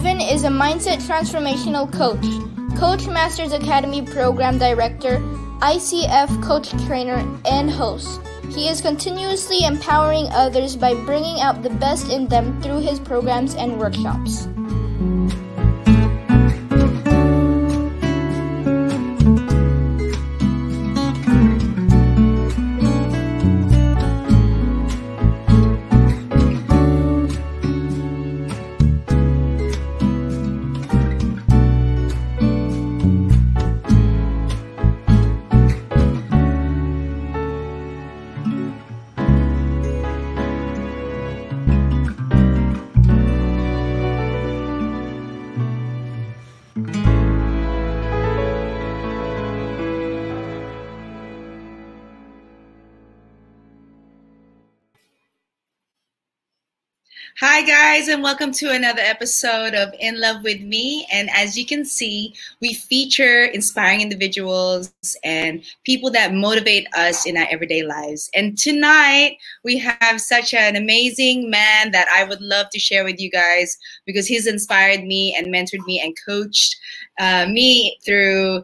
Evan is a mindset transformational coach, Coach Masters Academy Program Director, ICF Coach Trainer, and host. He is continuously empowering others by bringing out the best in them through his programs and workshops. Hi guys, and welcome to another episode of In Love With Me. And as you can see, we feature inspiring individuals and people that motivate us in our everyday lives. And tonight we have such an amazing man that I would love to share with you guys because he's inspired me and mentored me and coached me through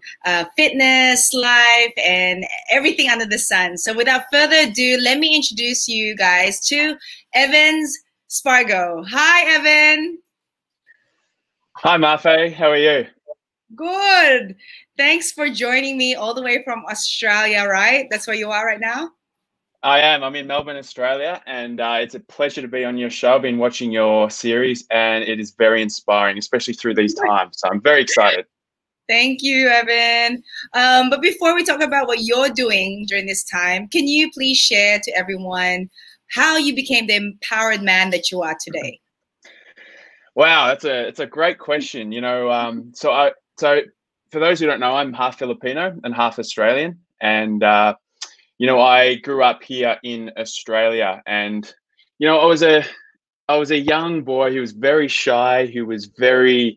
fitness, life, and everything under the sun. So without further ado, let me introduce you guys to Evan's Spargo. Hi, Evan. Hi, Mafae. How are you? Good. Thanks for joining me all the way from Australia, right? That's where you are right now? I am. I'm in Melbourne, Australia, and it's a pleasure to be on your show. I've been watching your series, and it is very inspiring, especially through these times. So I'm very excited. Thank you, Evan. But before we talk about what you're doing during this time, can you please share to everyone how you became the empowered man that you are today? Wow, it's a great question. You know, so for those who don't know, I'm half Filipino and half Australian, and you know, I grew up here in Australia, and you know, I was a young boy who was very shy, who was very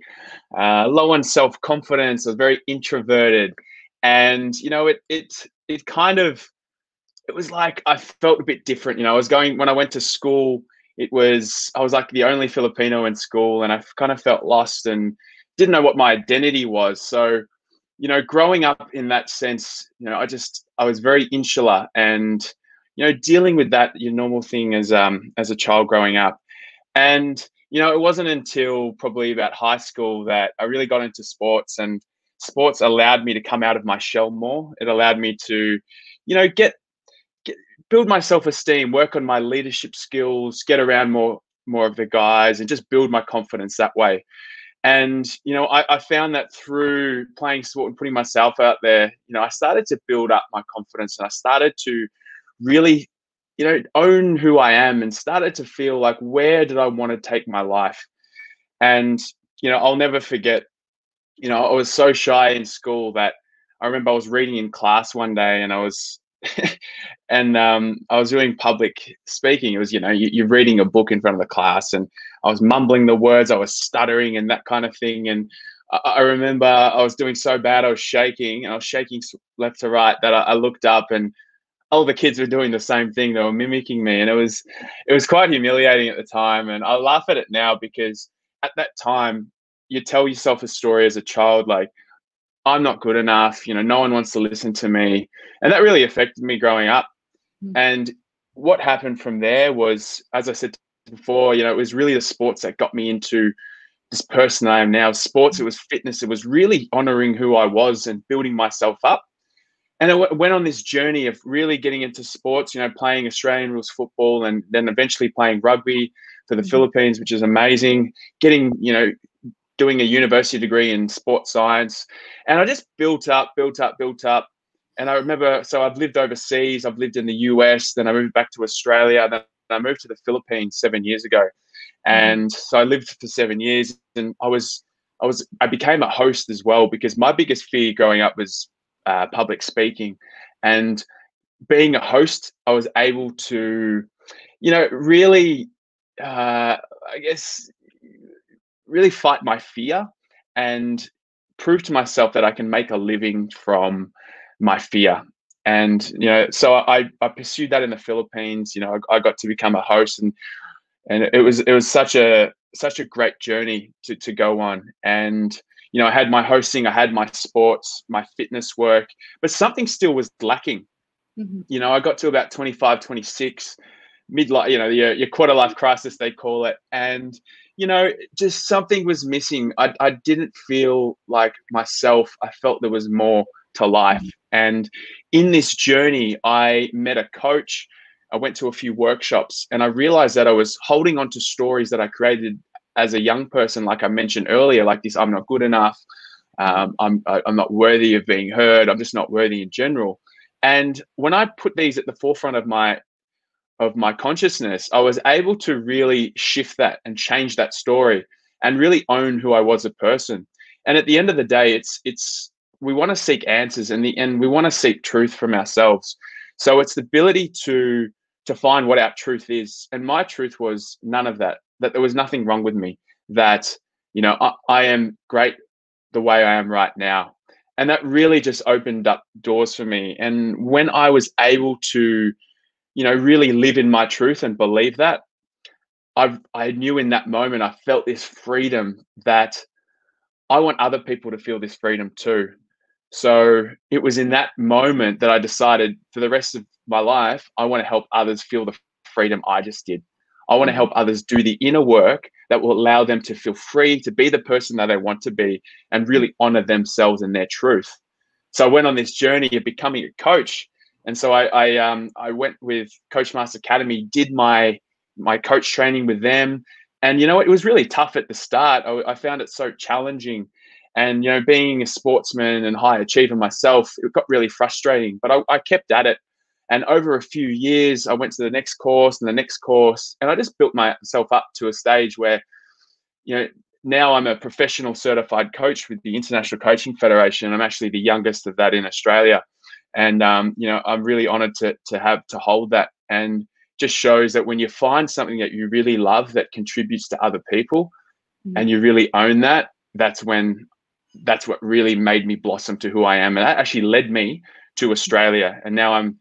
low on self-confidence. I was very introverted, and you know, it kind of, it was like I felt a bit different. You know, when I went to school, I was like the only Filipino in school, and I kind of felt lost and didn't know what my identity was. So, you know, growing up in that sense, you know, I was very insular, and you know, dealing with that, your normal thing as a child growing up. And you know, it wasn't until probably about high school that I really got into sports, and sports allowed me to come out of my shell more. It allowed me to, you know, build my self-esteem, work on my leadership skills, get around more of the guys, and just build my confidence that way. And you know, I found that through playing sport and putting myself out there, you know, I started to build up my confidence, and I started to really, you know, own who I am, and started to feel like, where did I want to take my life? And you know, I'll never forget, you know, I was so shy in school that I remember I was reading in class one day, and I was and I was doing public speaking. It was, you know, you're reading a book in front of the class, and I was mumbling the words, I was stuttering and that kind of thing. And I remember I was doing so bad, I was shaking, and I was shaking left to right, that I looked up, and all the kids were doing the same thing. They were mimicking me, and it was quite humiliating at the time. And I laugh at it now, because at that time you tell yourself a story as a child, like, I'm not good enough, you know, no one wants to listen to me. And that really affected me growing up. And what happened from there was, as I said before, you know, it was really the sports that got me into this person I am now. Sports, it was fitness, it was really honoring who I was and building myself up. And it went on this journey of really getting into sports, you know, playing Australian rules football, and then eventually playing rugby for the Philippines, which is amazing. Getting, you know, doing a university degree in sports science. And I just built up. And I remember, so I've lived overseas, I've lived in the US, then I moved back to Australia, then I moved to the Philippines 7 years ago. And so I lived for 7 years, and I became a host as well, because my biggest fear growing up was public speaking. And being a host, I was able to, you know, really, I guess, really fight my fear and prove to myself that I can make a living from my fear. And, you know, so I pursued that in the Philippines. You know, I got to become a host, and And it was such a great journey to go on. And I had my hosting, I had my sports, my fitness work, but something still was lacking. I got to about 25, 26, midlife, your quarter life crisis, they call it. And, just something was missing. I didn't feel like myself. I felt there was more to life. And in this journey, I met a coach. I went to a few workshops, and I realized that I was holding on to stories that I created as a young person, like I mentioned earlier, like this: I'm not good enough. I'm not worthy of being heard. I'm just not worthy in general. And when I put these at the forefront of my consciousness, I was able to really shift that and change that story and really own who I was as a person. And at the end of the day, it's we want to seek answers, and we want to seek truth from ourselves. So it's the ability to find what our truth is. And my truth was none of that. That there was nothing wrong with me. That I am great the way I am right now. And that really just opened up doors for me. And when I was able to really live in my truth and believe that, I knew in that moment, I felt this freedom that I want other people to feel this freedom too. So it was in that moment that I decided for the rest of my life, I want to help others feel the freedom I just did. I want to help others do the inner work that will allow them to feel free to be the person that they want to be and really honor themselves and their truth. So I went on this journey of becoming a coach. And so I went with Coach Master Academy, did my coach training with them. And, it was really tough at the start. I found it so challenging. And, being a sportsman and high achiever myself, it got really frustrating. But I kept at it. And over a few years, I went to the next course and the next course. And I just built myself up to a stage where, now I'm a professional certified coach with the International Coaching Federation. I'm actually the youngest of that in Australia. And, I'm really honored to hold that. And just shows that when you find something that you really love that contributes to other people and you really own that, that's what really made me blossom to who I am. And that actually led me to Australia. And now I'm,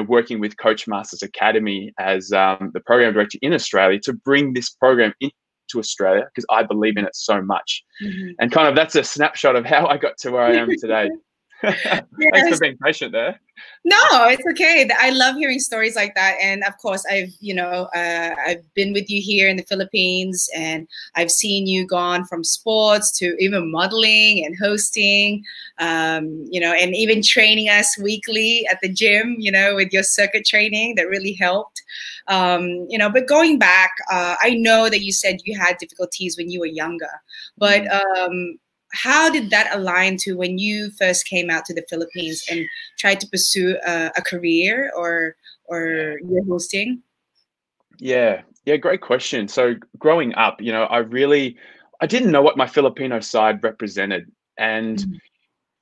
working with Coach Masters Academy as the program director in Australia to bring this program into Australia because I believe in it so much. And kind of that's a snapshot of how I got to where I am today. Thanks for being patient there. No, it's okay. I love hearing stories like that. And of course, I've been with you here in the Philippines, and I've seen you gone from sports to even modeling and hosting, and even training us weekly at the gym, with your circuit training that really helped. But going back, I know that you said you had difficulties when you were younger, but how did that align to when you first came out to the Philippines and tried to pursue a career or your hosting? Yeah, great question. So growing up, I didn't know what my Filipino side represented. And,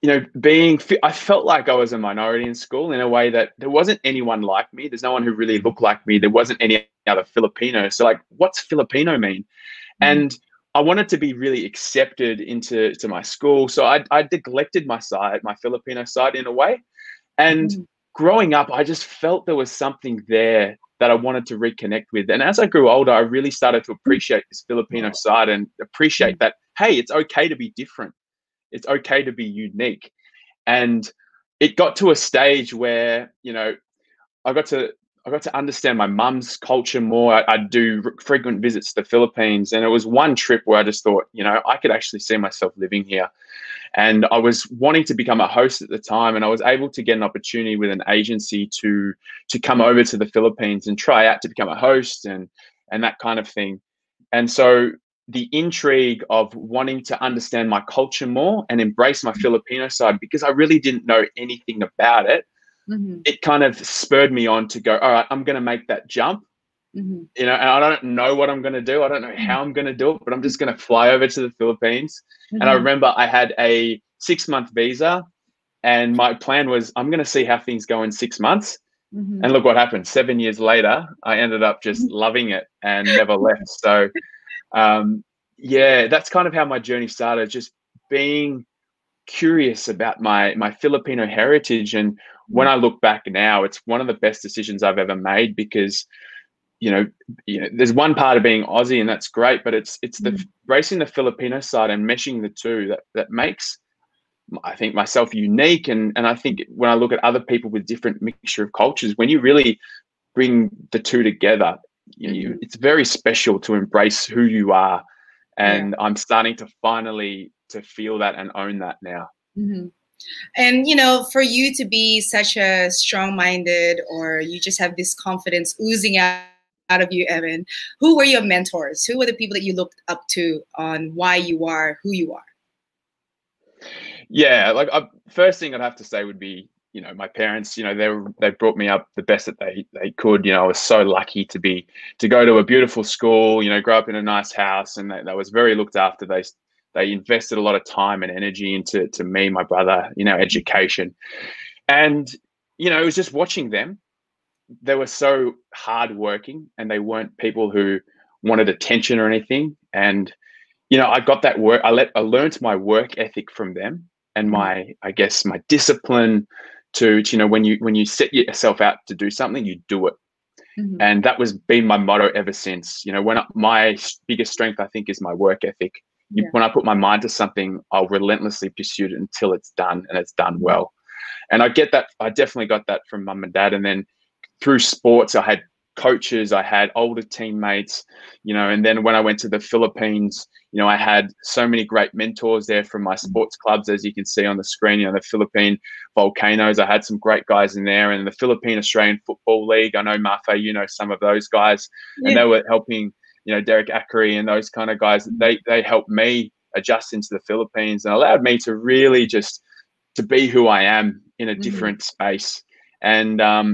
I felt like I was a minority in school in a way that there wasn't anyone like me. There's no one who really looked like me. There wasn't any other Filipino. So like, what's Filipino mean? And I wanted to be really accepted into my school. So I neglected my Filipino side in a way. And growing up, I just felt there was something there that I wanted to reconnect with. And as I grew older, I really started to appreciate this Filipino side and appreciate that, hey, it's okay to be different. It's okay to be unique. And it got to a stage where, I got to understand my mum's culture more. I'd do frequent visits to the Philippines. And it was one trip where I just thought, I could actually see myself living here. And I was wanting to become a host at the time. And I was able to get an opportunity with an agency to come over to the Philippines and try out to become a host and that kind of thing. And so the intrigue of wanting to understand my culture more and embrace my Filipino side, because I really didn't know anything about it, it kind of spurred me on to go, all right, I'm going to make that jump, and I don't know what I'm going to do. I don't know how I'm going to do it, but I'm just going to fly over to the Philippines. And I remember I had a 6-month visa, and my plan was I'm going to see how things go in 6 months. And look what happened. 7 years later, I ended up just loving it and never left. So, that's kind of how my journey started, just being curious about my Filipino heritage. And when I look back now, it's one of the best decisions I've ever made, because there's one part of being Aussie, and that's great, but it's the embracing the Filipino side and meshing the two that makes, I think, myself unique. And I think when I look at other people with different mixture of cultures, when you really bring the two together, it's very special to embrace who you are. And I'm starting to finally to feel that and own that now. And, for you to be such a strong-minded, or you just have this confidence oozing out of you, Evan, who were your mentors? Who were the people that you looked up to on why you are who you are? Yeah, like first thing I'd have to say would be, my parents. They brought me up the best that they could. I was so lucky to go to a beautiful school. Grow up in a nice house, and they was very looked after. They invested a lot of time and energy into me, my brother, education, and it was just watching them. They were so hardworking, and they weren't people who wanted attention or anything. And I got that work. I learned my work ethic from them, and my discipline to when you set yourself out to do something, you do it. And that was been my motto ever since. My biggest strength, I think, is my work ethic. When I put my mind to something, I'll relentlessly pursue it until it's done, and it's done well. And I get that. I definitely got that from mum and dad. And then through sports, I had coaches, I had older teammates, and then when I went to the Philippines, I had so many great mentors there from my sports clubs, as you can see on the screen, the Philippine Volcanoes. I had some great guys in there, and the Philippine Australian Football League. I know Mafae, some of those guys, and they were helping, Derek Ackery and those kind of guys. They helped me adjust into the Philippines and allowed me to really just to be who I am in a different space. And I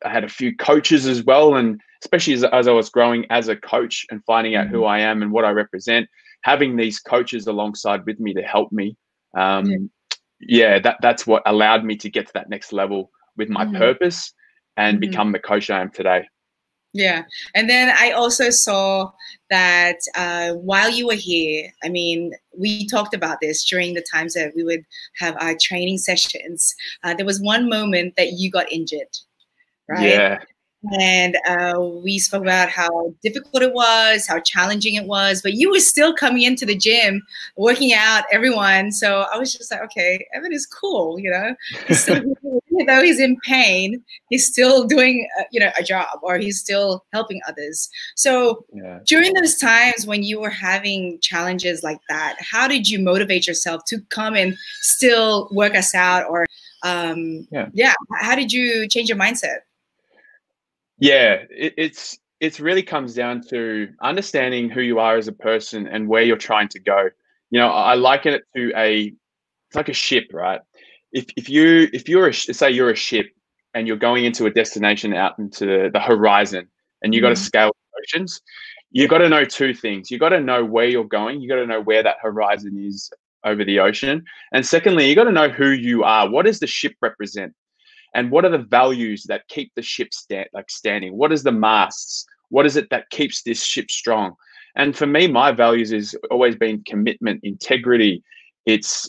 had a few coaches as well, and especially as I was growing as a coach and finding out who I am and what I represent, having these coaches alongside with me to help me. That's what allowed me to get to that next level with my purpose and become the coach I am today. Yeah. And then I also saw that while you were here, we talked about this during the times that we would have our training sessions. There was one moment that you got injured, right? Yeah. And we spoke about how difficult it was, how challenging it was, but you were still coming into the gym, working out, everyone. So I was just like, okay, Evan is cool, He's still, even though he's in pain, he's still doing, a job, or he's still helping others. So during those times when you were having challenges like that, how did you motivate yourself to come and still work us out? Or, how did you change your mindset? Yeah, it's really comes down to understanding who you are as a person and where you're trying to go. I liken it to it's like a ship, right? If you're say you're a ship and you're going into a destination out into the horizon, and you got to scale oceans, you got to know two things. You got to know where you're going. You got to know where that horizon is over the ocean, and secondly, you got to know who you are. What does the ship represent? And what are the values that keep the ship standing? What is the masts? What is it that keeps this ship strong? And for me, my values has always been commitment, integrity. It's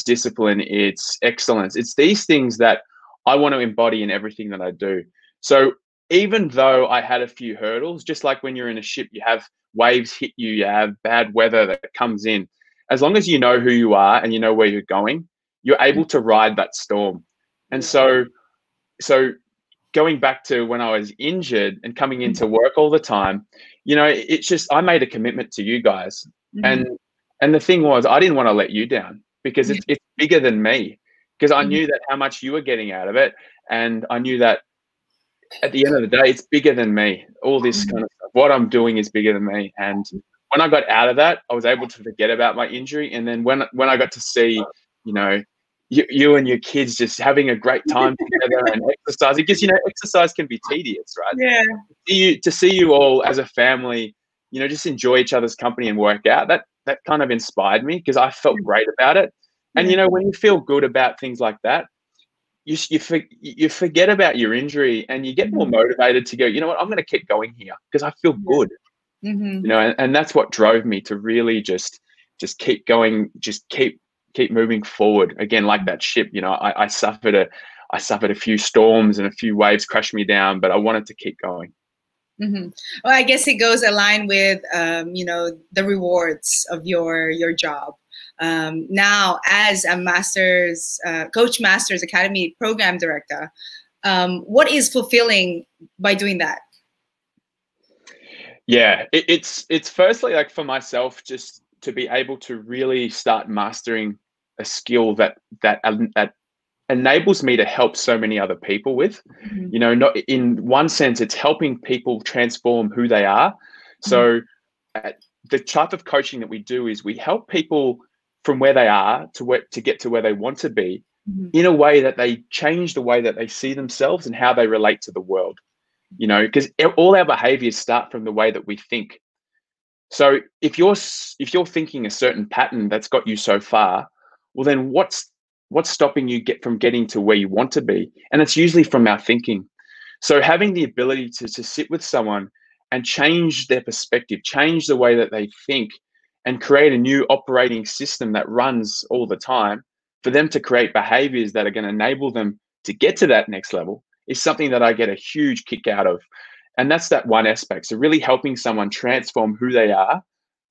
discipline. It's excellence. It's these things that I want to embody in everything that I do. So even though I had a few hurdles, just like when you're in a ship, you have waves hit you, you have bad weather that comes in. As long as you know who you are and you know where you're going, you're able to ride that storm. And so going back to when I was injured and coming into work all the time, it's just, I made a commitment to you guys. And the thing was, I didn't want to let you down, because it's bigger than me, because I knew that how much you were getting out of it. And I knew that at the end of the day, it's bigger than me. All this kind of stuff, what I'm doing is bigger than me. And when I got out of that, I was able to forget about my injury. And then when I got to see, you and your kids just having a great time together and exercising, because exercise can be tedious, right? Yeah. To see you all as a family, just enjoy each other's company and work out, that kind of inspired me, because I felt great about it. And when you feel good about things like that, you forget about your injury, and you get more motivated to go, you know what, I'm going to keep going here because I feel good. And that's what drove me to really just keep going, just keep moving forward again, like that ship. I suffered I suffered a few storms and a few waves crashed me down, but I wanted to keep going. Mm-hmm. Well, I guess it goes aligned with, you know, the rewards of your job. Now, as a Coach Masters Academy program director, what is fulfilling by doing that? Yeah, it's firstly, like, for myself, just to be able to really start mastering a skill that enables me to help so many other people with. Mm-hmm. You know, not in one sense, it's helping people transform who they are. So the type of coaching that we do is we help people from where they are to get to where they want to be, in a way that they change the way that they see themselves and how they relate to the world. You know, because all our behaviors start from the way that we think. So if you're thinking a certain pattern that's got you so far, well, then what's stopping you from getting to where you want to be? And it's usually from our thinking. So having the ability to sit with someone and change their perspective, change the way that they think, and create a new operating system that runs all the time for them to create behaviors that are going to enable them to get to that next level is something that I get a huge kick out of. And that's that one aspect. So really helping someone transform who they are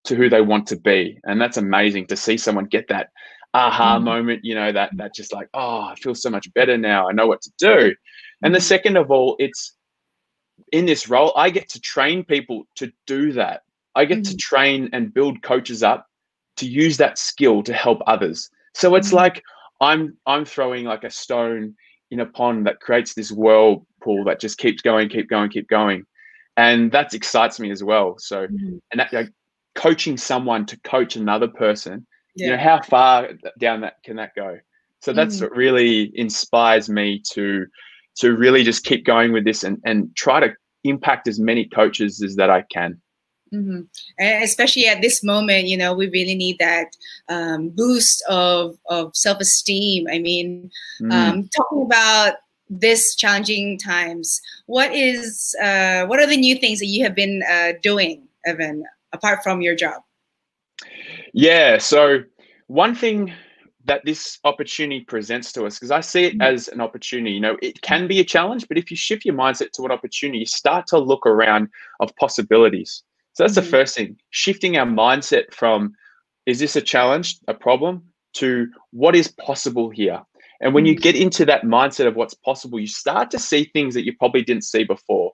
to who they want to be. And that's amazing to see someone get that aha moment, you know, that just like, oh, I feel so much better now. I know what to do. And the second of all, it's in this role, I get to train people to do that. I get to train and build coaches up to use that skill to help others. So it's like I'm throwing like a stone in a pond that creates this whirlpool that just keeps going, keep going, keep going. And that excites me as well. So, and that, like, coaching someone to coach another person, you know, how far down that can that go? So that's what really inspires me to really just keep going with this and try to impact as many coaches as that I can. And especially at this moment, you know, we really need that boost of self-esteem. I mean, talking about this challenging times, what are the new things that you have been doing, Evan, apart from your job? Yeah, so one thing that this opportunity presents to us, because I see it as an opportunity, you know, it can be a challenge, but if you shift your mindset to an opportunity, you start to look around of possibilities. So that's the first thing, shifting our mindset from, is this a challenge, a problem, to what is possible here? And when you get into that mindset of what's possible, you start to see things that you probably didn't see before.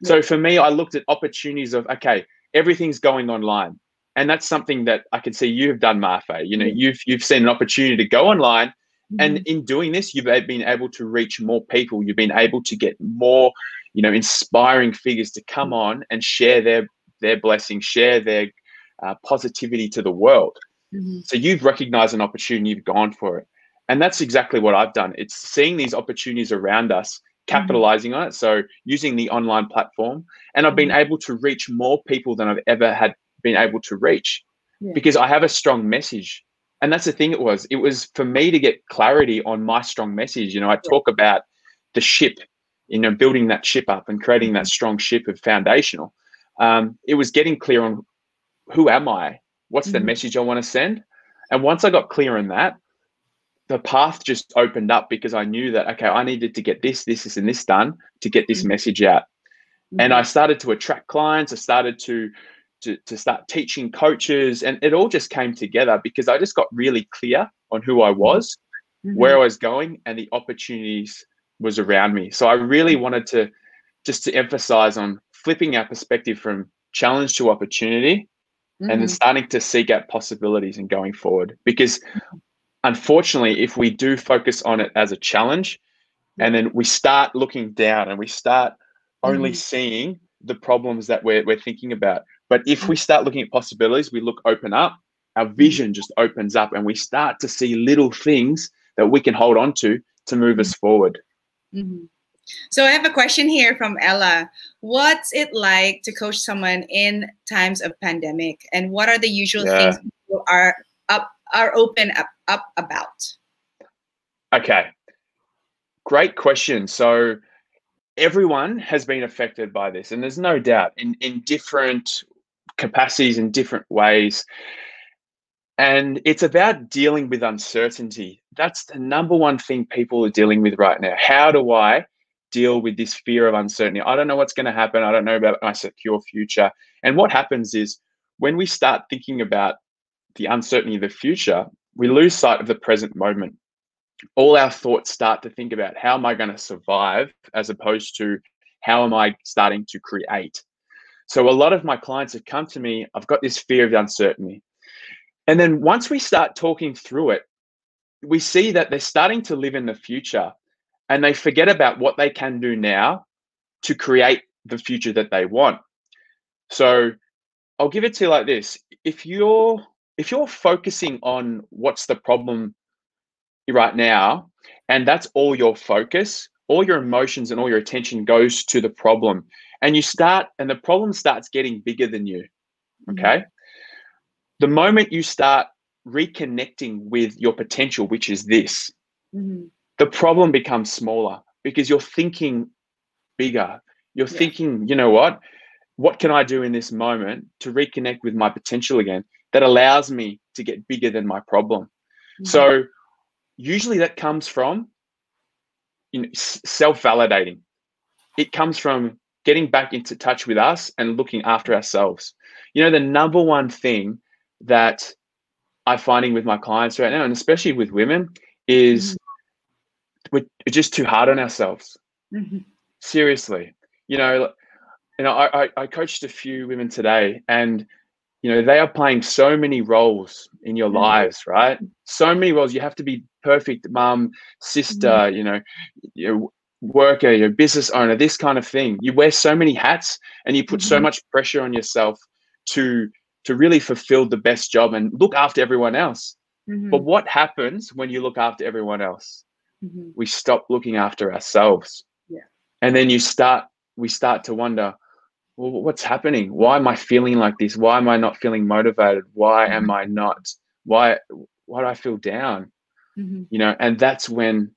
So for me, I looked at opportunities of, okay, everything's going online. And that's something that I can see you have done, Mafae. You know, you've seen an opportunity to go online, and in doing this, you've been able to reach more people. You've been able to get more, you know, inspiring figures to come on and share their blessings, share their positivity to the world. So you've recognized an opportunity, you've gone for it. And that's exactly what I've done. It's seeing these opportunities around us, capitalizing on it. So using the online platform, and I've been able to reach more people than I've ever had been able to reach, because I have a strong message. And that's the thing, it was for me to get clarity on my strong message. You know, I talk about the ship, you know, building that ship up and creating that strong ship of foundational. It was getting clear on who am I? What's the message I want to send? And once I got clear on that, the path just opened up, because I knew that, okay, I needed to get this, and this done to get this message out. And I started to attract clients. I started to start teaching coaches, and it all just came together because I just got really clear on who I was, where I was going, and the opportunities was around me. So I really wanted to emphasize on flipping our perspective from challenge to opportunity, and then starting to seek out possibilities and going forward. Because unfortunately, if we do focus on it as a challenge, and then we start looking down and we start only seeing the problems that we're thinking about. But if we start looking at possibilities, we open up, our vision just opens up, and we start to see little things that we can hold on to move us forward. So I have a question here from Ella. What's it like to coach someone in times of pandemic, and what are the usual things people are open up about? Okay. Great question. So everyone has been affected by this, and there's no doubt in different capacities, in different ways. And it's about dealing with uncertainty. That's the number one thing people are dealing with right now. How do I deal with this fear of uncertainty? I don't know what's going to happen. I don't know about my secure future. And what happens is when we start thinking about the uncertainty of the future, we lose sight of the present moment. All our thoughts start to think about how am I going to survive as opposed to how am I starting to create. So a lot of my clients have come to me, I've got this fear of uncertainty. And then once we start talking through it, we see that they're starting to live in the future and they forget about what they can do now to create the future that they want. So I'll give it to you like this. If you're focusing on what's the problem right now, and that's all your focus, all your emotions and all your attention goes to the problem, and the problem starts getting bigger than you, okay? The moment you start reconnecting with your potential, which is this, the problem becomes smaller because you're thinking bigger. You're thinking, you know what can I do in this moment to reconnect with my potential again that allows me to get bigger than my problem? So usually that comes from self-validating. It comes from getting back into touch with us and looking after ourselves. The number one thing that I'm finding with my clients right now, and especially with women, is we're just too hard on ourselves. Seriously. I coached a few women today, and they are playing so many roles in your lives, right? So many roles. You have to be perfect mum, sister, worker, business owner, this kind of thing. You wear so many hats and you put so much pressure on yourself to really fulfill the best job and look after everyone else. But what happens when you look after everyone else? We stop looking after ourselves. And then we start to wonder, well, what's happening? Why am I feeling like this? Why am I not feeling motivated? Why am I not? Why do I feel down? And that's when,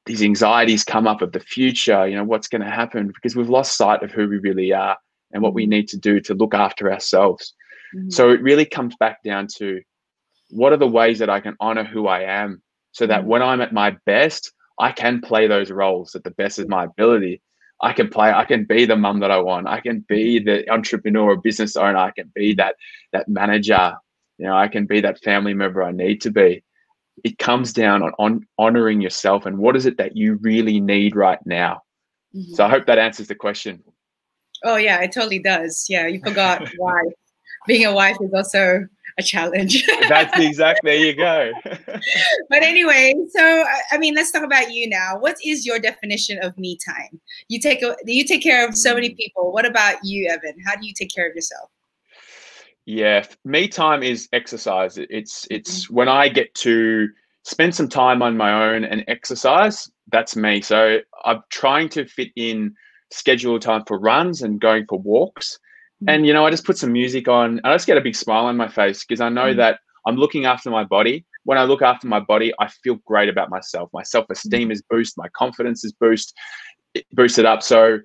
these anxieties come up of the future, what's going to happen, because we've lost sight of who we really are and what we need to do to look after ourselves. So it really comes back down to, what are the ways that I can honor who I am so that when I'm at my best, I can play those roles at the best of my ability. I can be the mum that I want. I can be the entrepreneur or business owner. I can be that manager. I can be that family member I need to be. It comes down on honoring yourself and what is it that you really need right now. So I hope that answers the question. Oh yeah, it totally does. Yeah, you forgot why being a wife is also a challenge. That's exactly, there you go. But anyway, so let's talk about you now. What is your definition of me time? You take care of so many people. What about you, Evan? How do you take care of yourself? Yeah, me time is exercise. It's when I get to spend some time on my own and exercise, that's me. So I'm trying to fit in scheduled time for runs and going for walks. And, I just put some music on and I just get a big smile on my face because I know that I'm looking after my body. When I look after my body, I feel great about myself. My self-esteem is boosted. My confidence is boosted up. So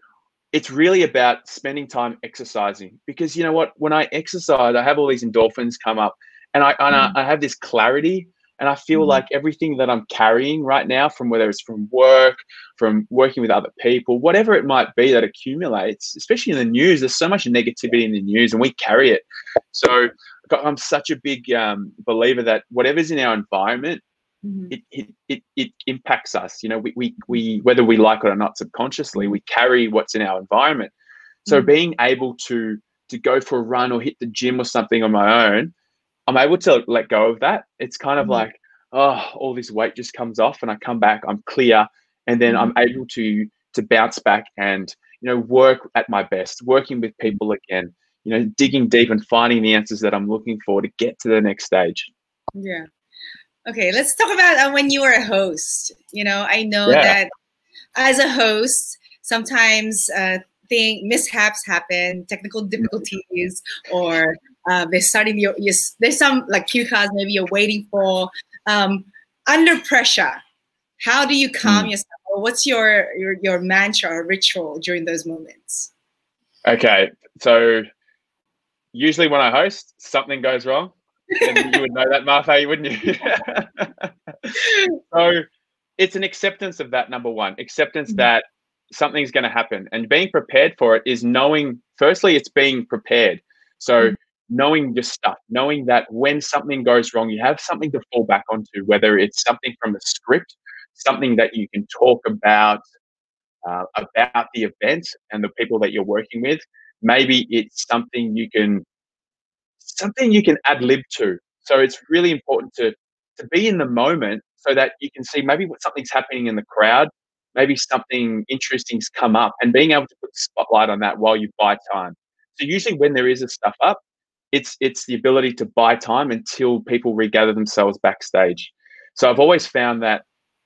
it's really about spending time exercising because you know what, when I exercise, I have all these endorphins come up and I have this clarity and I feel like everything that I'm carrying right now, from whether it's from work, from working with other people, whatever it might be that accumulates, especially in the news, there's so much negativity in the news and we carry it. So I'm such a big believer that whatever's in our environment, it impacts us. We whether we like it or not, subconsciously we carry what's in our environment. So being able to go for a run or hit the gym or something on my own, I'm able to let go of that. It's kind of like, all this weight just comes off and I come back, I'm clear, and then I'm able to bounce back and work at my best, working with people again, digging deep and finding the answers that I'm looking for to get to the next stage. Yeah. Okay, let's talk about when you were a host. I know that as a host, sometimes mishaps happen, technical difficulties, or there's some like cue cards maybe you're waiting for. Under pressure, how do you calm yourself? Or what's your mantra or ritual during those moments? Okay, so usually when I host, something goes wrong. And you would know that, Mafae, wouldn't you? So it's an acceptance of that, number one. Acceptance that something's going to happen. And being prepared for it is knowing, firstly, it's being prepared. So knowing your stuff, knowing that when something goes wrong, you have something to fall back onto, whether it's something from the script, something that you can talk about the event and the people that you're working with. Maybe it's something you can ad lib to. So it's really important to be in the moment so that you can see maybe what something's happening in the crowd, maybe something interesting's come up, and being able to put the spotlight on that while you buy time. So usually when there is a stuff up, it's the ability to buy time until people regather themselves backstage. So I've always found that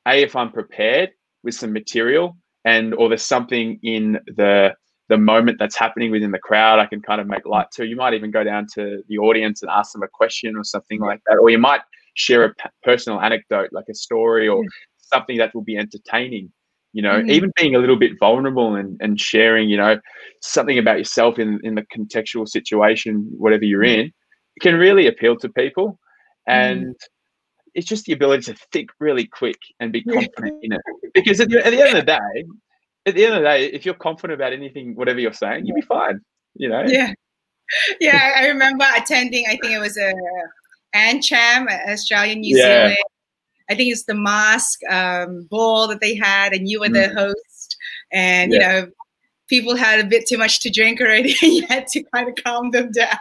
if I'm prepared with some material or there's something in the moment that's happening within the crowd, I can kind of make light to. You might even go down to the audience and ask them a question or something like that. Or you might share a personal anecdote, like a story or something that will be entertaining. Even being a little bit vulnerable and sharing, something about yourself in the contextual situation, whatever you're in, it can really appeal to people. And it's just the ability to think really quick and be confident in it. Because at the end of the day, if you're confident about anything, whatever you're saying, you'll be fine. Yeah, I remember attending, I think it was a ANCHAM, Australian New Zealand. I think it's the mask ball that they had, and you were the host. And, people had a bit too much to drink already, and you had to kind of calm them down.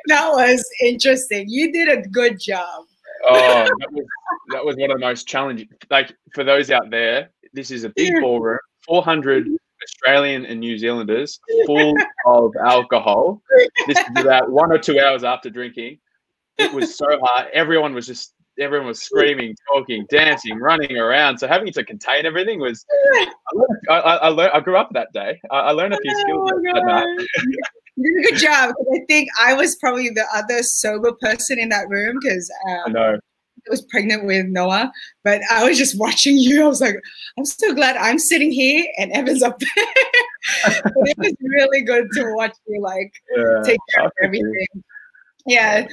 That was interesting. You did a good job. Oh, that was one of the most challenging. Like, for those out there, this is a big ballroom, 400 Australian and New Zealanders, full of alcohol. This is about 1 or 2 hours after drinking. It was so hard. Everyone was screaming, talking, dancing, running around. So having to contain everything was. I grew up that day. I learned a few skills that night. You did a good job. I think I was probably the other sober person in that room because I know. I was pregnant with Noah, but I was just watching you. I was like, I'm so glad I'm sitting here and Evan's up there. But it was really good to watch you take care of everything. Yeah.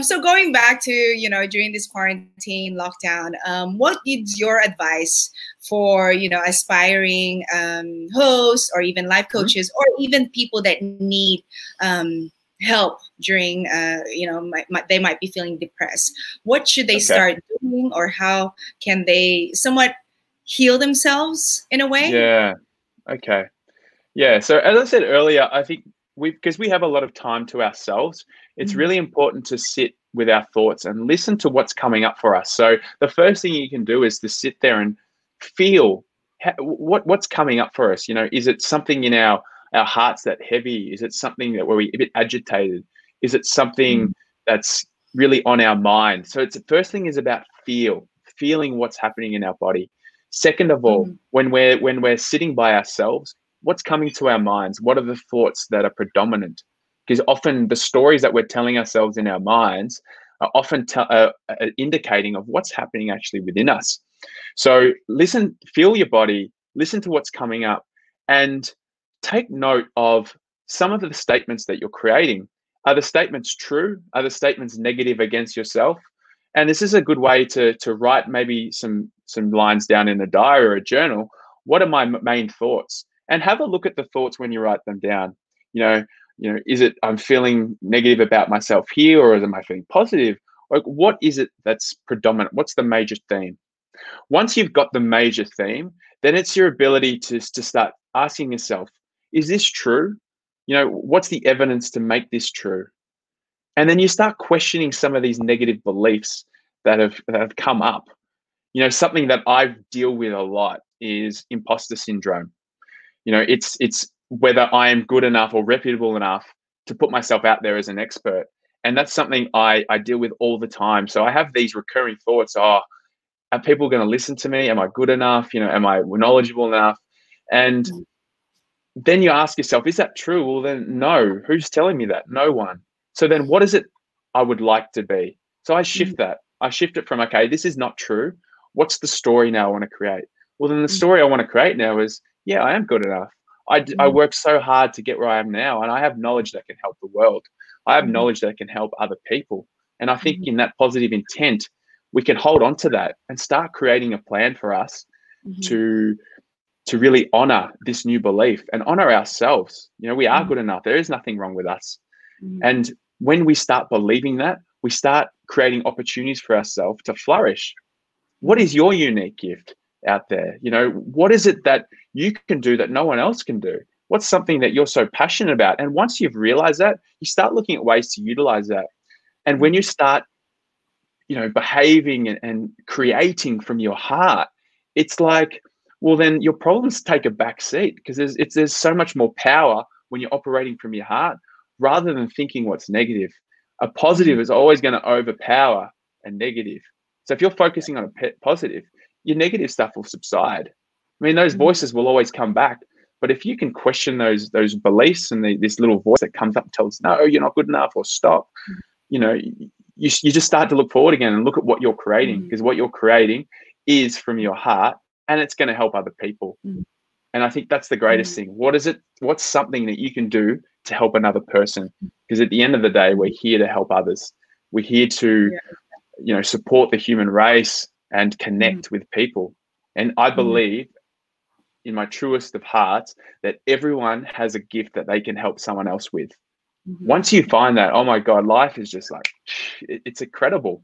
So going back to, during this quarantine lockdown, what is your advice for, aspiring hosts or even life coaches or even people that need help during, they might be feeling depressed? What should they start doing, or how can they somewhat heal themselves in a way? Yeah. Okay. Yeah. So as I said earlier, I think because we have a lot of time to ourselves, it's really important to sit with our thoughts and listen to what's coming up for us. So the first thing you can do is to sit there and feel what's coming up for us. Is it something in our hearts that heavy? Is it something that we're a bit agitated? Is it something that's really on our mind? So the first thing is about feeling what's happening in our body. Second of all, when we're sitting by ourselves, what's coming to our minds? What are the thoughts that are predominant? Because often the stories that we're telling ourselves in our minds are often indicating of what's happening actually within us. So listen, feel your body, listen to what's coming up, and take note of some of the statements that you're creating. Are the statements true? Are the statements negative against yourself? And this is a good way to write maybe some lines down in a diary or a journal. What are my main thoughts? And have a look at the thoughts when you write them down. Is it I'm feeling negative about myself here, or am I feeling positive? Like, what is it that's predominant? What's the major theme? Once you've got the major theme, then it's your ability to start asking yourself, is this true? What's the evidence to make this true? And then you start questioning some of these negative beliefs that have come up. Something that I deal with a lot is imposter syndrome. It's whether I am good enough or reputable enough to put myself out there as an expert. And that's something I deal with all the time. So I have these recurring thoughts, are people going to listen to me? Am I good enough? Am I knowledgeable enough? And then you ask yourself, is that true? Well, then no. Who's telling me that? No one. So then what is it I would like to be? So I shift that. I shift it from, okay, this is not true. What's the story now I want to create? Well, then the story I want to create now is, yeah, I am good enough. I work so hard to get where I am now, and I have knowledge that can help the world. I have knowledge that can help other people. And I think in that positive intent, we can hold on to that and start creating a plan for us to really honor this new belief and honor ourselves. You know, we are good enough. There is nothing wrong with us. And when we start believing that, we start creating opportunities for ourselves to flourish. What is your unique gift out there? You know, what is it that you can do that no one else can do? What's something that you're so passionate about? And once you've realized that, you start looking at ways to utilize that. And when you start, you know, behaving and creating from your heart, it's like, well, then your problems take a back seat, because there's so much more power when you're operating from your heart rather than thinking what's negative. A positive is always going to overpower a negative. So if you're focusing on a positive, your negative stuff will subside. I mean, those voices will always come back. But if you can question those beliefs and this little voice that comes up and tells, no, you're not good enough, or stop, you know, you just start to look forward again and look at what you're creating, because what you're creating is from your heart, and it's going to help other people. And I think that's the greatest thing. What's something that you can do to help another person? Because at the end of the day, we're here to help others. We're here to, you know, support the human race and connect with people. And I believe in my truest of hearts that everyone has a gift that they can help someone else with. Once you find that, oh my God, life is just like, it's incredible,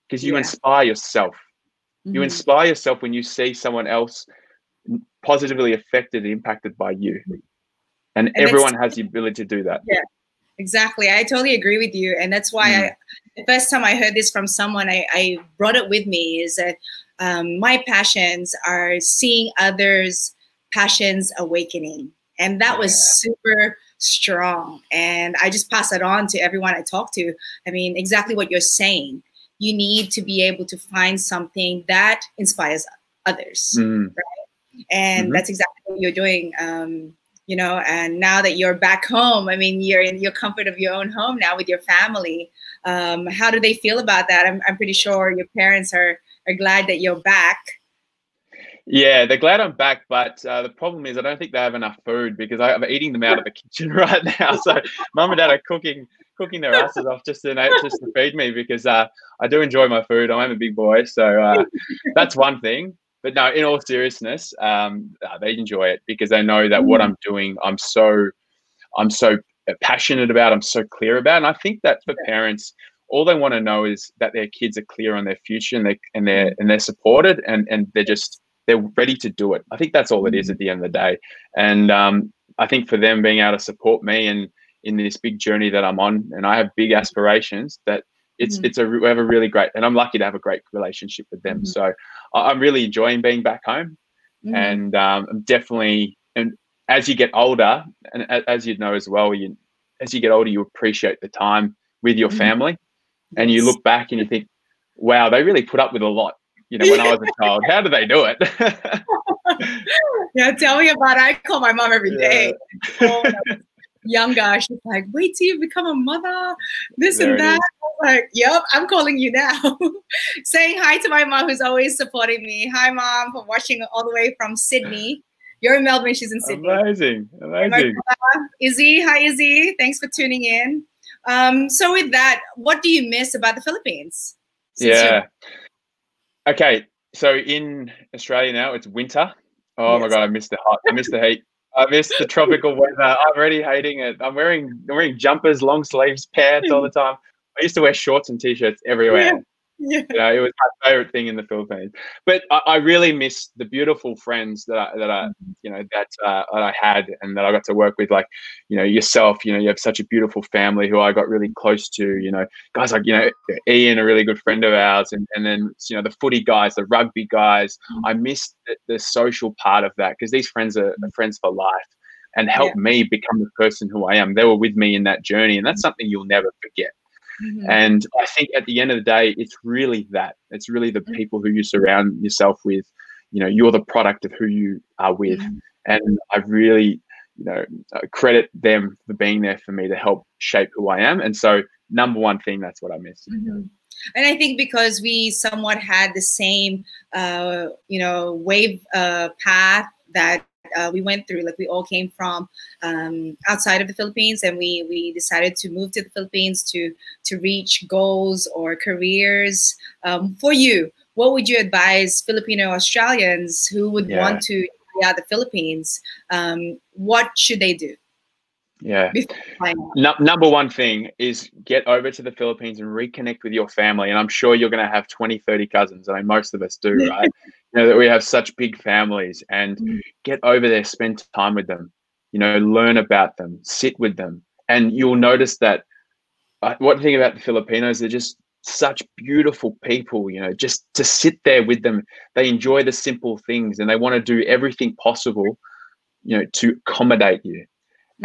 because you inspire yourself. You inspire yourself when you see someone else positively affected and impacted by you. And everyone has the ability to do that. Yeah, exactly. I totally agree with you. And that's why the first time I heard this from someone, I brought it with me, is that my passions are seeing others' passions awakening. And that was super strong. And I just pass it on to everyone I talk to. I mean, exactly what you're saying. You need to be able to find something that inspires others, right? And that's exactly what you're doing. You know, and now that you're back home, I mean, you're in your comfort of your own home now with your family. How do they feel about that? I'm pretty sure your parents are glad that you're back. Yeah, they're glad I'm back, but the problem is I don't think they have enough food, because I'm eating them out of the kitchen right now. So mum and dad are cooking their asses off just to feed me, because I do enjoy my food. I'm a big boy, so that's one thing. But no, in all seriousness, they enjoy it, because they know that what I'm doing, I'm so passionate about, I'm so clear about. And I think that for parents, all they want to know is that their kids are clear on their future, and they're supported, and they're ready to do it. I think that's all it is at the end of the day. And I think for them being able to support me and in this big journey that I'm on, and I have big aspirations, that we have a really great, and I'm lucky to have a great relationship with them. So I'm really enjoying being back home. And I'm definitely, and as you get older, and as you know as well, as you get older, you appreciate the time with your family, and you look back and you think, wow, they really put up with a lot. You know, when I was a child, how do they do it? Yeah, tell me about it. I call my mom every day. Younger, she's like, wait till you become a mother, this and that. I'm like, yep, I'm calling you now. Saying hi to my mom, who's always supporting me. Hi, Mom, for watching all the way from Sydney. You're in Melbourne, she's in Sydney. Amazing. My brother, Izzy, hi, Izzy. Thanks for tuning in. So with that, what do you miss about the Philippines? Okay, so in Australia now, it's winter. Oh my God, I miss the hot. I miss the heat. I miss the tropical weather. I'm already hating it. I'm wearing jumpers, long sleeves, pants all the time. I used to wear shorts and t-shirts everywhere. You know, it was my favorite thing in the Philippines. But I really miss the beautiful friends that I had and that I got to work with. Like, you know, yourself. You know, you have such a beautiful family who I got really close to. You know, guys like, you know, Ian, a really good friend of ours, and then, you know, the footy guys, the rugby guys. I miss the social part of that, because these friends are friends for life and helped me become the person who I am. They were with me in that journey, and that's something you'll never forget. And I think at the end of the day, it's really that. It's really the people who you surround yourself with. You know, you're the product of who you are with. And I really, you know, credit them for being there for me to help shape who I am. And so, number one thing, that's what I miss. And I think because we somewhat had the same, you know, wave path that we went through. Like we all came from outside of the Philippines, and we decided to move to the Philippines to reach goals or careers. For you, what would you advise Filipino Australians who would want to out the Philippines? What should they do? Yeah. Number one thing is get over to the Philippines and reconnect with your family. And I'm sure you're going to have 20, 30 cousins. I mean, most of us do, right? You know, that we have such big families, and get over there, spend time with them, you know, learn about them, sit with them. And you'll notice that one thing about the Filipinos, they're just such beautiful people, you know, just to sit there with them. They enjoy the simple things, and they want to do everything possible, you know, to accommodate you.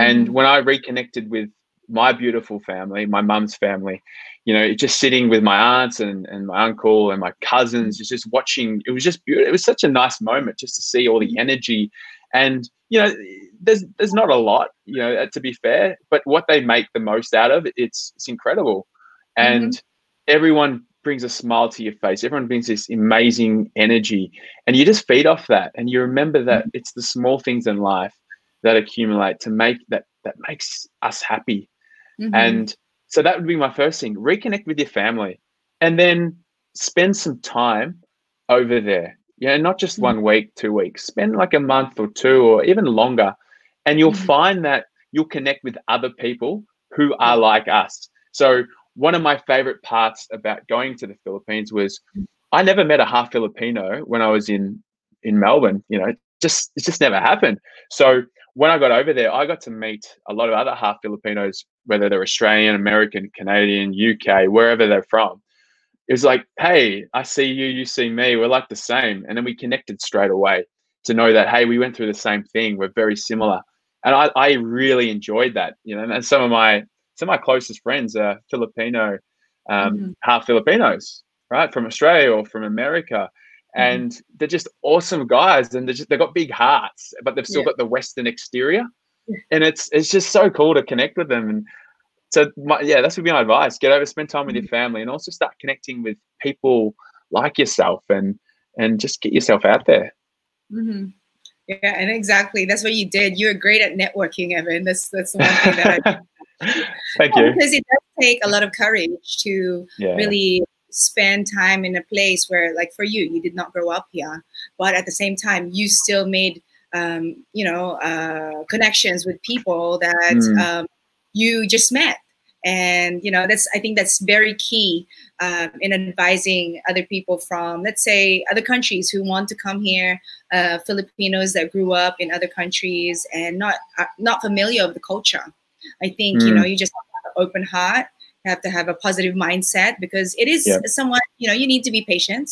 And when I reconnected with my beautiful family, my mum's family, you know, just sitting with my aunts and my uncle and my cousins, just watching, it was just beautiful. It was such a nice moment just to see all the energy. And, you know, there's not a lot, you know, to be fair, but what they make the most out of, it's incredible. And everyone brings a smile to your face. Everyone brings this amazing energy, and you just feed off that. And you remember that it's the small things in life that accumulate to make that makes us happy. And so that would be my first thing. Reconnect with your family, and then spend some time over there. You know, not just 1 week, 2 weeks. Spend like a month or two, or even longer, and you'll find that you'll connect with other people who are like us. So one of my favorite parts about going to the Philippines was I never met a half Filipino when I was in Melbourne. You know, it just never happened. So when I got over there, I got to meet a lot of other half Filipinos, whether they're Australian, American, Canadian, UK, wherever they're from. It was like, hey, I see you, you see me, we're like the same. And then we connected straight away to know that, hey, we went through the same thing, we're very similar. And I really enjoyed that, you know. And some of my closest friends are Filipino, half Filipinos, right, from Australia or from America. And they're just awesome guys, and they've got big hearts, but they've still got the Western exterior, and it's just so cool to connect with them. And so that would be my advice: get over, spend time with your family, and also start connecting with people like yourself, and just get yourself out there. Yeah, and exactly, that's what you did. You're great at networking, Evan. That's the one thing that I thank you. Because it does take a lot of courage to really spend time in a place where, like for you, you did not grow up here, but at the same time, you still made, connections with people that you just met. And, you know, I think that's very key in advising other people from, let's say, other countries who want to come here, Filipinos that grew up in other countries and not familiar with the culture. I think, you know, you just have an open heart, have to have a positive mindset, because it is somewhat, you know, you need to be patient.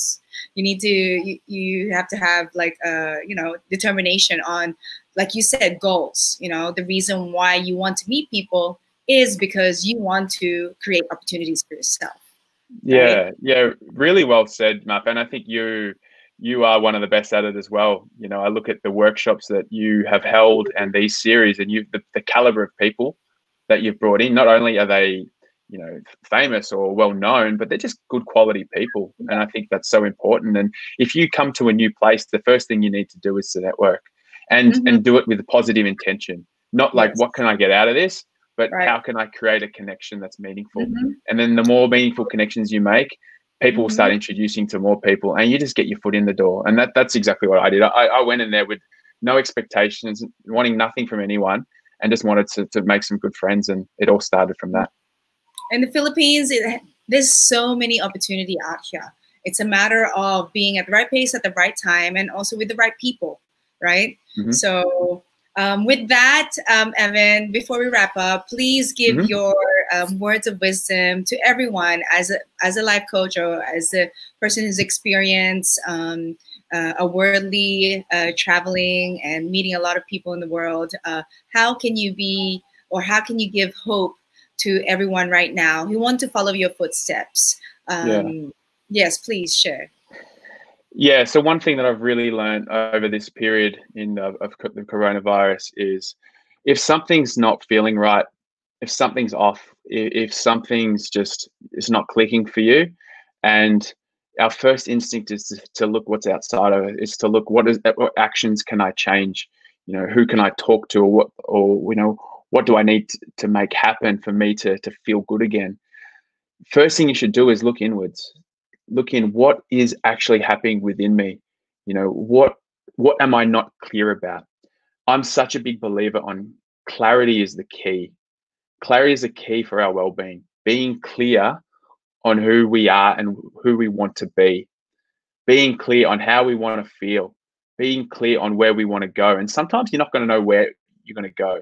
You have to have like, you know, determination on, like you said, goals. You know, the reason why you want to meet people is because you want to create opportunities for yourself. Right? Yeah, really well said, Mafae. And I think you are one of the best at it as well. You know, I look at the workshops that you have held and these series, and the caliber of people that you've brought in. Not only are they, you know, famous or well known, but they're just good quality people. And I think that's so important. And if you come to a new place, the first thing you need to do is to network, and do it with a positive intention. Not like, what can I get out of this? But how can I create a connection that's meaningful? And then the more meaningful connections you make, people will start introducing to more people, and you just get your foot in the door. And that's exactly what I did. I went in there with no expectations, wanting nothing from anyone, and just wanted to make some good friends. And it all started from that. In the Philippines, there's so many opportunity out here. It's a matter of being at the right place at the right time, and also with the right people, right? So with that, Evan, before we wrap up, please give your words of wisdom to everyone as a life coach, or as a person who's experienced a worldly traveling and meeting a lot of people in the world. How can you give hope to everyone right now who want to follow your footsteps? Yes, please share. Yeah, so one thing that I've really learned over this period of the coronavirus is, if something's not feeling right, if something's off, if something's just is not clicking for you, and our first instinct is to look what's outside of it, is to look what actions can I change, You know, who can I talk to, what do I need to make happen for me to feel good again? First thing you should do is look inwards. Look in what is actually happening within me. You know, what am I not clear about? I'm such a big believer on clarity is the key. Clarity is the key for our well-being. Being clear on who we are and who we want to be. Being clear on how we want to feel. Being clear on where we want to go. And sometimes you're not going to know where you're going to go.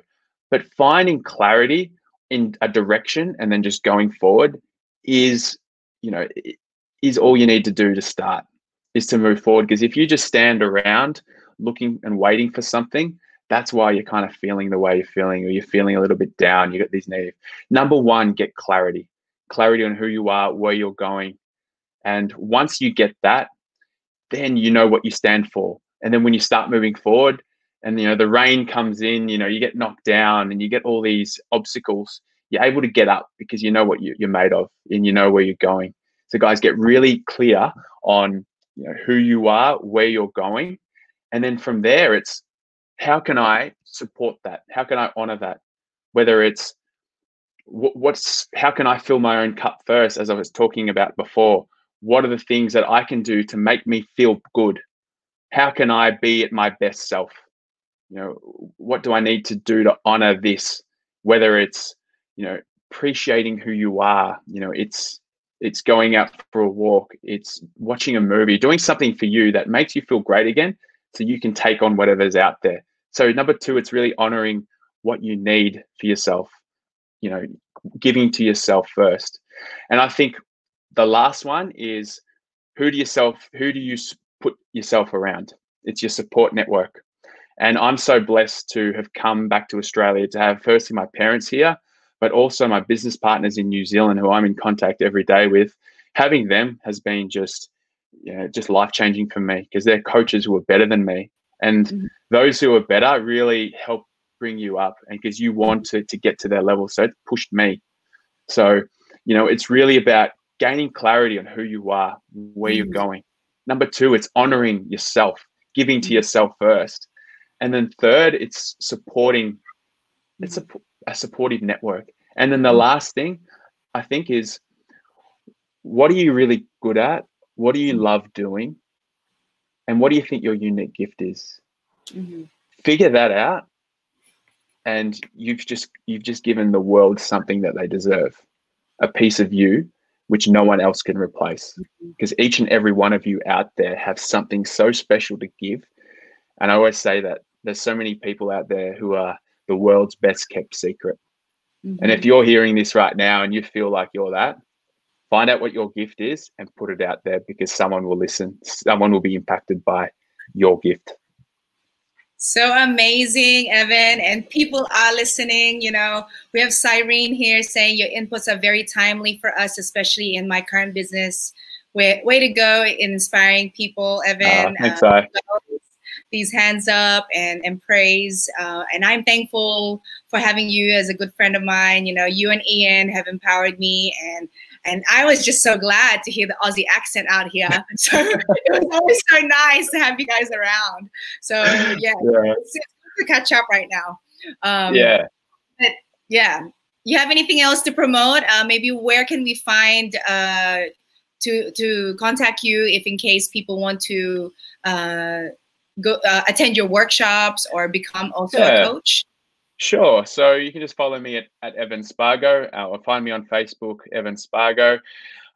But finding clarity in a direction and then just going forward is all you need to do to start, is to move forward. Because if you just stand around looking and waiting for something, that's why you're kind of feeling the way you're feeling, or you're feeling a little bit down. You got these negative. Number one, get clarity on who you are, where you're going. And once you get that, then you know what you stand for. And then when you start moving forward and, the rain comes in, you get knocked down and you get all these obstacles, you're able to get up because you know what you're made of and you know where you're going. So guys, get really clear on who you are, where you're going. And then from there, it's how can I support that? How can I honor that? Whether it's how can I fill my own cup first, as I was talking about before? What are the things that I can do to make me feel good? How can I be at my best self? What do I need to do to honor this? Whether it's, appreciating who you are, it's going out for a walk, it's watching a movie, doing something for you that makes you feel great again, so you can take on whatever's out there. So number two, it's really honoring what you need for yourself, giving to yourself first. And I think the last one is who do you put yourself around? It's your support network. And I'm so blessed to have come back to Australia to have firstly my parents here, but also my business partners in New Zealand who I'm in contact every day with. Having them has been just life-changing for me, because they're coaches who are better than me. And those who are better really help bring you up, and because you want to get to their level. So it pushed me. So, it's really about gaining clarity on who you are, where you're going. Number two, it's honoring yourself, giving to yourself first. And then third, it's supporting. It's a supportive network. And then the last thing I think is, what are you really good at? What do you love doing? And what do you think your unique gift is? Figure that out, and you've just given the world something that they deserve, a piece of you which no one else can replace. Because each and every one of you out there have something so special to give. And I always say that there's so many people out there who are the world's best kept secret. And if you're hearing this right now and you feel like you're that, find out what your gift is and put it out there, because someone will listen. Someone will be impacted by your gift. So amazing, Evan. And people are listening. We have Cyrene here saying your inputs are very timely for us, especially in my current business. Way to go in inspiring people, Evan. Thanks, I. These hands up and praise. And I'm thankful for having you as a good friend of mine. You and Ian have empowered me, and I was just so glad to hear the Aussie accent out here. So it was always so nice to have you guys around. So it's good to catch up right now. But you have anything else to promote? Maybe where can we find to contact you if in case people want to go attend your workshops or become also a coach? Sure. So you can just follow me at Evan Spargo, or find me on Facebook, Evan Spargo.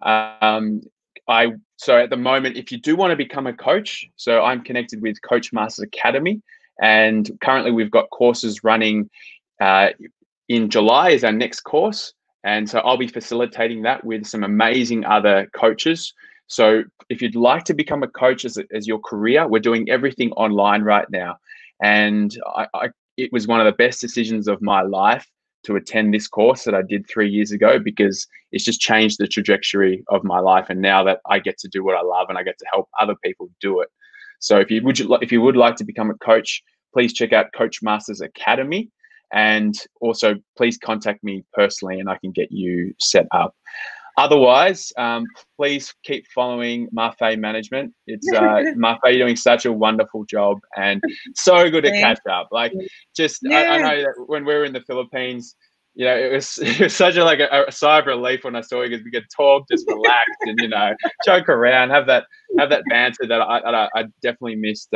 So at the moment, if you do want to become a coach, so I'm connected with Coach Masters Academy, and currently we've got courses running. In July is our next course, and so I'll be facilitating that with some amazing other coaches. So if you'd like to become a coach as your career, we're doing everything online right now. And it was one of the best decisions of my life to attend this course that I did 3 years ago, because it's just changed the trajectory of my life. And now that I get to do what I love and I get to help other people do it. So if you would like to become a coach, please check out Coach Masters Academy. And also please contact me personally and I can get you set up. Otherwise, please keep following Mafae Management. It's Mafae doing such a wonderful job and so good to catch up. Like, just I know that when we were in the Philippines, you know, it was such a sigh of relief when I saw you, because we could talk, just relax, and joke around, have that banter that I definitely missed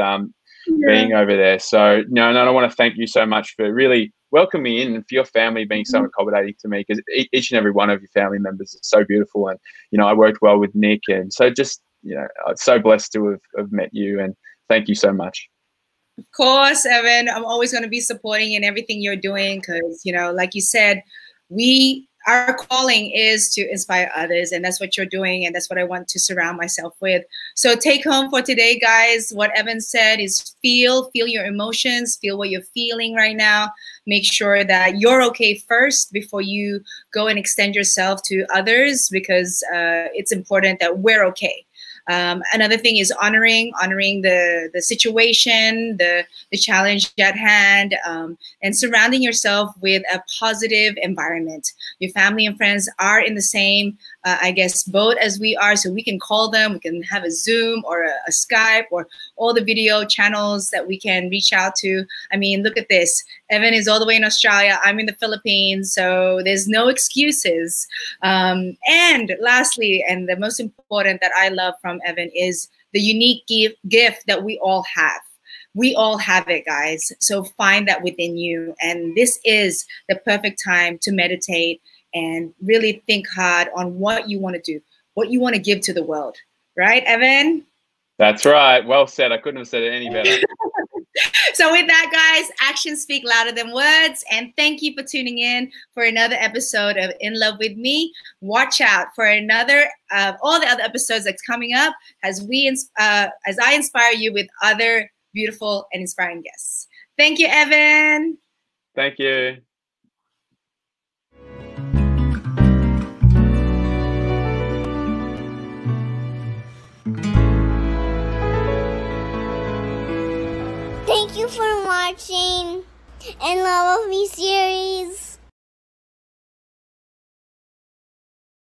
being over there. So I want to thank you so much for really welcoming me in, and for your family being so accommodating to me, because each and every one of your family members is so beautiful, and I worked well with Nick, and so just I'm so blessed to have met you, and thank you so much. Of course, Evan, I'm always going to be supporting in everything you're doing, because, like you said, our calling is to inspire others, and that's what you're doing, and that's what I want to surround myself with. So take home for today, guys, what Evan said is feel your emotions, feel what you're feeling right now. Make sure that you're okay first before you go and extend yourself to others, because it's important that we're okay. Another thing is honoring the situation, the challenge at hand, and surrounding yourself with a positive environment. Your family and friends are in the same, boat as we are, so we can call them, we can have a Zoom or a Skype, or all the video channels that we can reach out to. I mean, look at this. Evan is all the way in Australia. I'm in the Philippines, so there's no excuses. And lastly, and the most important that I love from Evan is the unique gift that we all have. We all have it, guys. So find that within you. And this is the perfect time to meditate and really think hard on what you want to do, what you want to give to the world. Right, Evan? That's right. Well said. I couldn't have said it any better. So with that, guys, actions speak louder than words. And thank you for tuning in for another episode of In Love With Me. Watch out for another all the other episodes that's coming up as I inspire you with other beautiful and inspiring guests. Thank you, Evan. Thank you. Thank you for watching In Love With Me series.